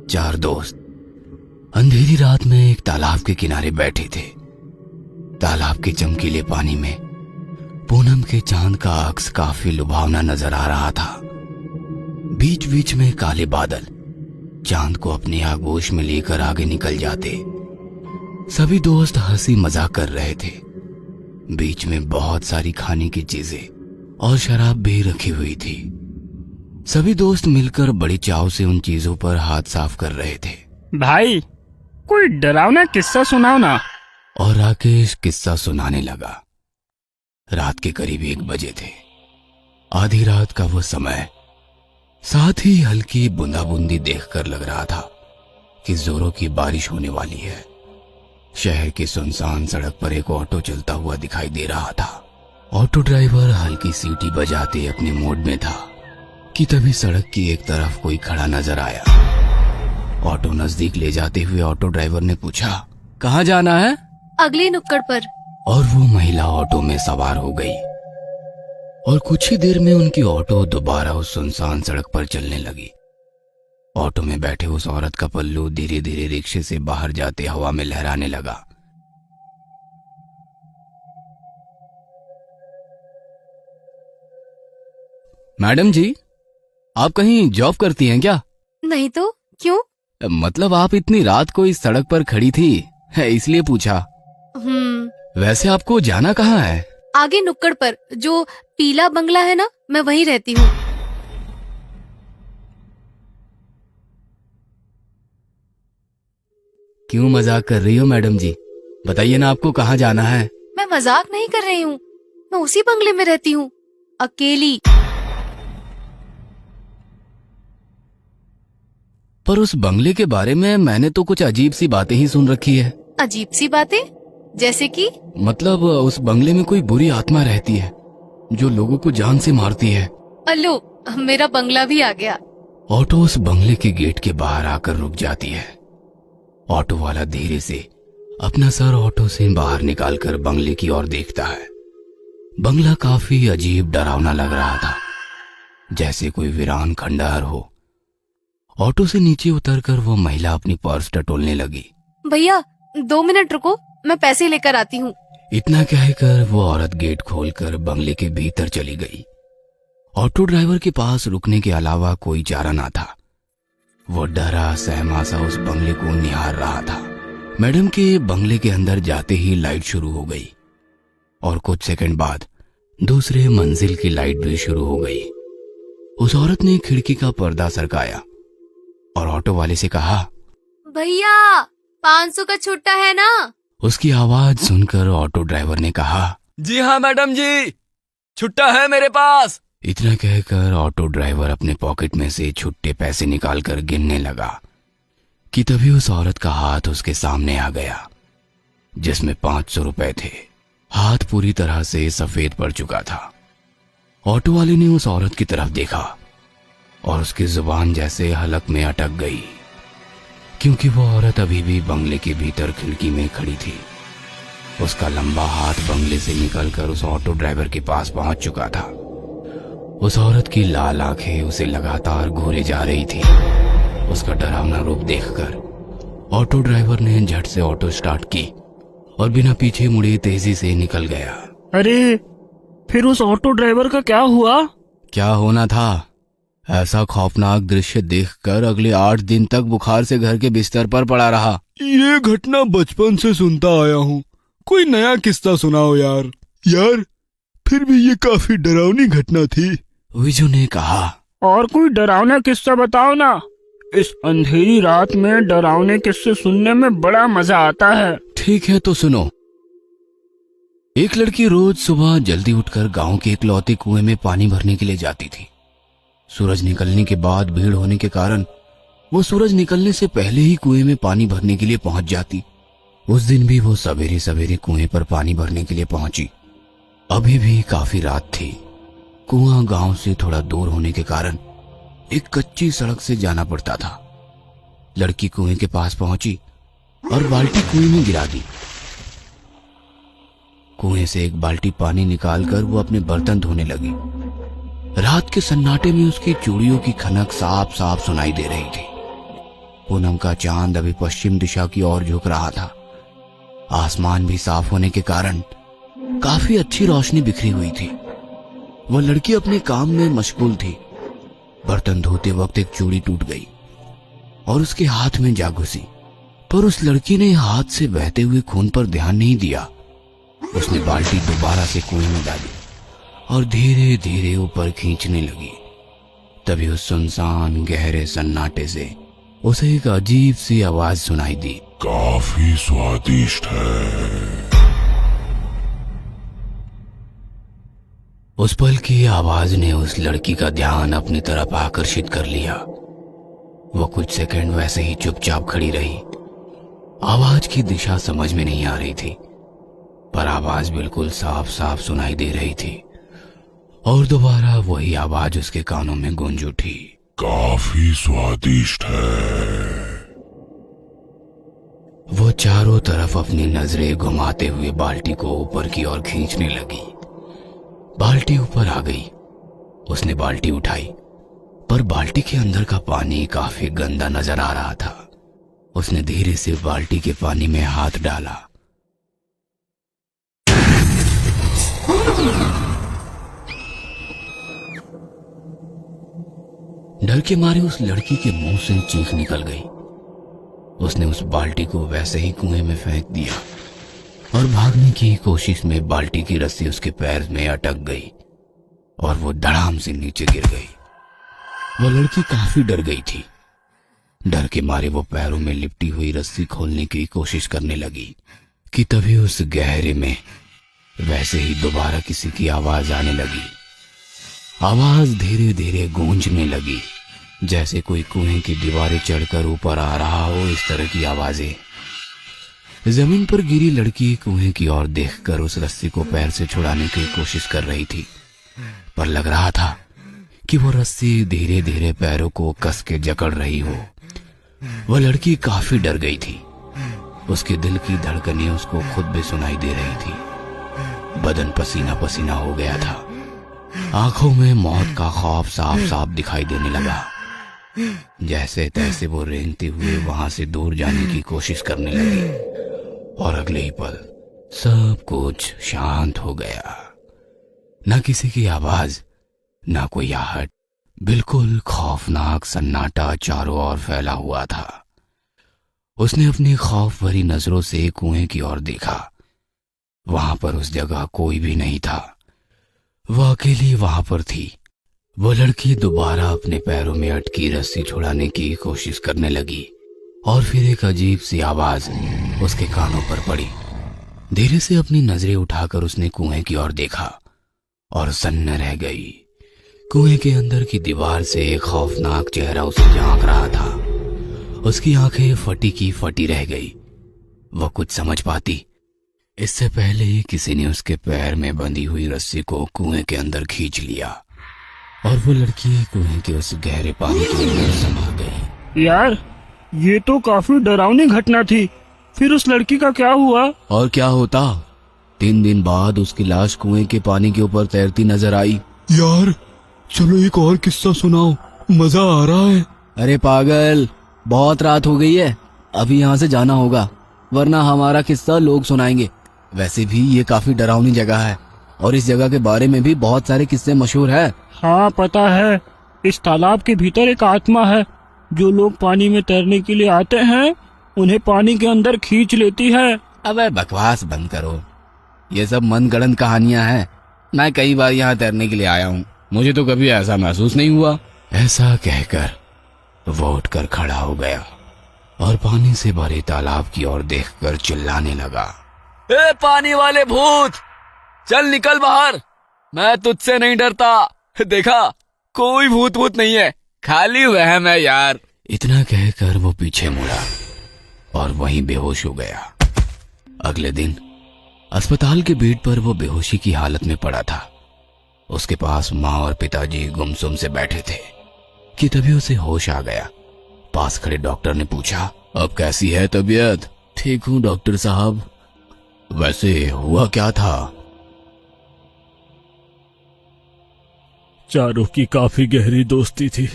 चार दोस्त अंधेरी रात में एक तालाब के किनारे बैठे थे। तालाब के चमकीले पानी में पूनम के चांद का अक्स काफी लुभावना नजर आ रहा था। बीच बीच में काले बादल चांद को अपनी आगोश में लेकर आगे निकल जाते। सभी दोस्त हंसी मजाक कर रहे थे। बीच में बहुत सारी खाने की चीजें और शराब भी रखी हुई थी। सभी दोस्त मिलकर बड़ी चाव से उन चीजों पर हाथ साफ कर रहे थे। भाई कोई डरावना किस्सा सुनाओ ना। और राकेश किस्सा सुनाने लगा। रात के करीब 1 बजे थे। आधी रात का वो समय, साथ ही हल्की बूंदाबूंदी देखकर लग रहा था कि जोरों की बारिश होने वाली है। शहर की सुनसान सड़क पर एक ऑटो चलता हुआ दिखाई दे रहा था। ऑटो ड्राइवर हल्की सीटी बजाते अपने मोड में था कि तभी सड़क की एक तरफ कोई खड़ा नजर आया। ऑटो नजदीक ले जाते हुए ऑटो ड्राइवर ने पूछा, कहाँ जाना है? अगले नुक्कड़ पर। और वो महिला ऑटो में सवार हो गई और कुछ ही देर में उनकी ऑटो दोबारा उस सुनसान सड़क पर चलने लगी। ऑटो में बैठे उस औरत का पल्लू धीरे धीरे रिक्शे से बाहर जाते हवा में लहराने लगा। मैडम जी, आप कहीं जॉब करती हैं क्या? नहीं तो क्यों? मतलब आप इतनी रात को इस सड़क पर खड़ी थी, इसलिए पूछा। वैसे आपको जाना कहाँ है? आगे नुक्कड़ पर जो पीला बंगला है ना, मैं वहीं रहती हूँ। क्यों मजाक कर रही हो मैडम जी? बताइए ना, आपको कहाँ जाना है? मैं मजाक नहीं कर रही हूँ, मैं उसी बंगले में रहती हूँ, अकेली। पर उस बंगले के बारे में मैंने तो कुछ अजीब सी बातें ही सुन रखी है। अजीब सी बातें? जैसे कि? मतलब उस बंगले में कोई बुरी आत्मा रहती है जो लोगों को जान से मारती है। अल्लो, मेरा बंगला भी आ गया। ऑटो उस बंगले के गेट के बाहर आकर रुक जाती है। ऑटो वाला धीरे से अपना सर ऑटो से बाहर निकालकर बंगले की ओर देखता है। बंगला काफी अजीब डरावना लग रहा था, जैसे कोई वीरान खंडहर हो। ऑटो से नीचे उतरकर वो महिला अपनी पर्स टटोलने लगी। भैया 2 मिनट रुको, मैं पैसे लेकर आती हूँ। इतना कहकर वो औरत गेट खोलकर बंगले के भीतर चली गई। ऑटो ड्राइवर के पास रुकने के अलावा कोई चारा ना था। वो डरा सहमा सा उस बंगले को निहार रहा था। मैडम के बंगले के अंदर जाते ही लाइट शुरू हो गई और कुछ सेकंड बाद दूसरे मंजिल की लाइट भी शुरू हो गई। उस औरत ने खिड़की का पर्दा सरकाया और ऑटो वाले से कहा, भैया 500 का छुट्टा है ना? उसकी आवाज सुनकर ऑटो ड्राइवर ने कहा, जी हाँ मैडम जी, छुट्टा है मेरे पास। इतना कहकर ऑटो ड्राइवर अपने पॉकेट में से छुट्टे पैसे निकालकर गिनने लगा कि तभी उस औरत का हाथ उसके सामने आ गया, जिसमें 500 रुपए थे। हाथ पूरी तरह से सफेद पड़ चुका था। ऑटो वाले ने उस औरत की तरफ देखा और उसकी जुबान जैसे हलक में अटक गई, क्योंकि वो औरत अभी भी बंगले के भीतर खिड़की में खड़ी थी। उसका लंबा हाथ बंगले से निकलकर उस ऑटो ड्राइवर के पास पहुंच चुका था। उस औरत की लाल आंखें उसे लगातार घूरे जा रही थी। उसका डरावना रूप देखकर ऑटो ड्राइवर ने झट से ऑटो स्टार्ट की और बिना पीछे मुड़े तेजी से निकल गया। अरे फिर उस ऑटो ड्राइवर का क्या हुआ? क्या होना था? ऐसा खौफनाक दृश्य देखकर अगले 8 दिन तक बुखार से घर के बिस्तर पर पड़ा रहा। ये घटना बचपन से सुनता आया हूँ, कोई नया किस्सा सुनाओ यार। यार फिर भी ये काफी डरावनी घटना थी, विजू ने कहा। और कोई डरावना किस्सा बताओ ना। इस अंधेरी रात में डरावने किस्से सुनने में बड़ा मजा आता है। ठीक है तो सुनो। एक लड़की रोज सुबह जल्दी उठकर गांव के इकलौते कुएं में पानी भरने के लिए जाती थी। सूरज निकलने के बाद भीड़ होने के कारण वो सूरज निकलने से पहले ही कुएं में पानी भरने के लिए पहुंच जाती। उस दिन भी वो सवेरे सवेरे कुएं पर पानी भरने के लिए पहुंची। अभी भी काफी रात थी। कुआं गांव से थोड़ा दूर होने के कारण एक कच्ची सड़क से जाना पड़ता था। लड़की कुएं के पास पहुंची और बाल्टी कुएं में गिरा दी। कुएं से एक बाल्टी पानी निकालकर वो अपने बर्तन धोने लगी। रात के सन्नाटे में उसकी चूड़ियों की खनक साफ साफ सुनाई दे रही थी। पूनम का चांद अभी पश्चिम दिशा की ओर झुक रहा था। आसमान भी साफ होने के कारण काफी अच्छी रोशनी बिखरी हुई थी। वह लड़की अपने काम में मशगूल थी। बर्तन धोते वक्त एक चूड़ी टूट गई और उसके हाथ में जा घुसी, पर उस लड़की ने हाथ से बहते हुए खून पर ध्यान नहीं दिया। उसने बाल्टी दोबारा से कुएं में डाली और धीरे धीरे ऊपर खींचने लगी। तभी उस सुनसान गहरे सन्नाटे से उसे एक अजीब सी आवाज सुनाई दी। काफी स्वादिष्ट है। उस पल की आवाज ने उस लड़की का ध्यान अपनी तरफ आकर्षित कर लिया। वो कुछ सेकंड वैसे ही चुपचाप खड़ी रही। आवाज की दिशा समझ में नहीं आ रही थी, पर आवाज बिल्कुल साफ साफ सुनाई दे रही थी और दोबारा वही आवाज उसके कानों में गूंज उठी। काफी स्वादिष्ट है। वो चारों तरफ अपनी नजरें घुमाते हुए बाल्टी को ऊपर की ओर खींचने लगी। बाल्टी ऊपर आ गई। उसने बाल्टी उठाई, पर बाल्टी के अंदर का पानी काफी गंदा नजर आ रहा था। उसने धीरे से बाल्टी के पानी में हाथ डाला। डर के मारे उस लड़की के मुंह से चीख निकल गई। उसने उस बाल्टी को वैसे ही कुएं में फेंक दिया और भागने की कोशिश में बाल्टी की रस्सी उसके पैर में अटक गई और वो धड़ाम से नीचे गिर गई। वो लड़की काफी डर गई थी। डर के मारे वो पैरों में लिपटी हुई रस्सी खोलने की कोशिश करने लगी कि तभी उस गहरे में वैसे ही दोबारा किसी की आवाज आने लगी। आवाज धीरे धीरे गूंजने लगी, जैसे कोई कुएं की दीवारें चढ़कर ऊपर आ रहा हो। इस तरह की आवाजें। जमीन पर गिरी लड़की कुएं की ओर देखकर उस रस्सी को पैर से छुड़ाने की कोशिश कर रही थी, पर लग रहा था कि वो रस्सी धीरे धीरे पैरों को कस के जकड़ रही हो। वह लड़की काफी डर गई थी। उसके दिल की धड़कनें उसको खुद भी सुनाई दे रही थी। बदन पसीना पसीना हो गया था। आंखों में मौत का खौफ साफ साफ दिखाई देने लगा। जैसे तैसे वो रेंगते हुए वहां से दूर जाने की कोशिश करने लगी और अगले ही पल सब कुछ शांत हो गया। न किसी की आवाज, न कोई आहट, बिल्कुल खौफनाक सन्नाटा चारों ओर फैला हुआ था। उसने अपनी खौफ भरी नजरों से कुएं की ओर देखा। वहां पर उस जगह कोई भी नहीं था। वह अकेली वहां पर थी। वो लड़की दोबारा अपने पैरों में अटकी रस्सी छुड़ाने की कोशिश करने लगी और फिर एक अजीब सी आवाज उसके कानों पर पड़ी। धीरे से अपनी नजरें उठाकर उसने कुएं की ओर देखा और सन्न रह गई। कुएं के अंदर की दीवार से एक खौफनाक चेहरा उसे झांक रहा था। उसकी आंखें फटी की फटी रह गई। वह कुछ समझ पाती इससे पहले ही किसी ने उसके पैर में बंधी हुई रस्सी को कुएं के अंदर खींच लिया और वो लड़की कुएं के उस गहरे पानी के अंदर समा गई। यार, ये तो काफी डरावनी घटना थी। फिर उस लड़की का क्या हुआ? और क्या होता, 3 दिन बाद उसकी लाश कुएं के पानी के ऊपर तैरती नजर आई। यार चलो एक और किस्सा सुनाओ, मजा आ रहा है। अरे पागल, बहुत रात हो गई है, अभी यहाँ से जाना होगा, वरना हमारा किस्सा लोग सुनाएंगे। वैसे भी ये काफी डरावनी जगह है और इस जगह के बारे में भी बहुत सारे किस्से मशहूर है। हाँ पता है, इस तालाब के भीतर एक आत्मा है। जो लोग पानी में तैरने के लिए आते हैं उन्हें पानी के अंदर खींच लेती है। अबे बकवास बंद करो, ये सब मनगढ़ंत कहानियां हैं। मैं कई बार यहाँ तैरने के लिए आया हूँ, मुझे तो कभी ऐसा महसूस नहीं हुआ। ऐसा कहकर वो उठकर खड़ा हो गया और पानी से भरे तालाब की ओर देखकर चिल्लाने लगा। ए पानी वाले भूत, चल निकल बाहर, मैं तुझसे नहीं डरता। देखा, कोई भूत भूत नहीं है, खाली वहम है यार। इतना कहकर वो पीछे मुड़ा और वहीं बेहोश हो गया। अगले दिन अस्पताल के बेड पर वो बेहोशी की हालत में पड़ा था। उसके पास माँ और पिताजी गुमसुम से बैठे थे कि तभी उसे होश आ गया। पास खड़े डॉक्टर ने पूछा, अब कैसी है तबीयत? ठीक हूँ डॉक्टर साहब। वैसे हुआ क्या था? चारों की काफी गहरी दोस्ती थी।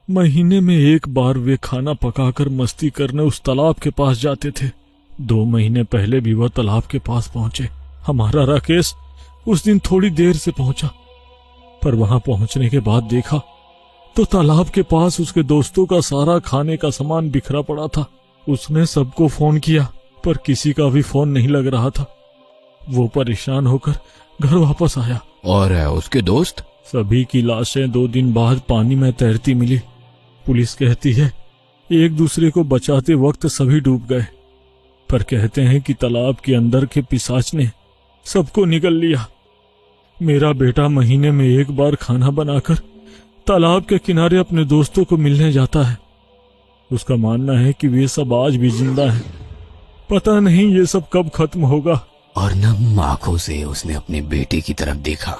महीने में एक बार वे खाना पकाकर मस्ती करने उस तालाब के पास जाते थे। 2 महीने पहले भी वह तालाब के पास पहुंचे। हमारा राकेश उस दिन थोड़ी देर से पहुंचा, पर वहां पहुंचने के बाद देखा तो तालाब के पास उसके दोस्तों का सारा खाने का सामान बिखरा पड़ा था। उसने सबको फोन किया, पर किसी का भी फोन नहीं लग रहा था। वो परेशान होकर घर वापस आया। और उसके दोस्त? सभी की लाशें 2 दिन बाद पानी में तैरती मिली। पुलिस कहती है एक दूसरे को बचाते वक्त सभी डूब गए, पर कहते हैं कि तालाब के अंदर के पिशाच ने सबको निगल लिया। मेरा बेटा महीने में एक बार खाना बनाकर तालाब के किनारे अपने दोस्तों को मिलने जाता है। उसका मानना है कि वे सब आज भी जिंदा हैं। पता नहीं ये सब कब खत्म होगा। और नम आंखों से उसने अपने बेटे की तरफ देखा।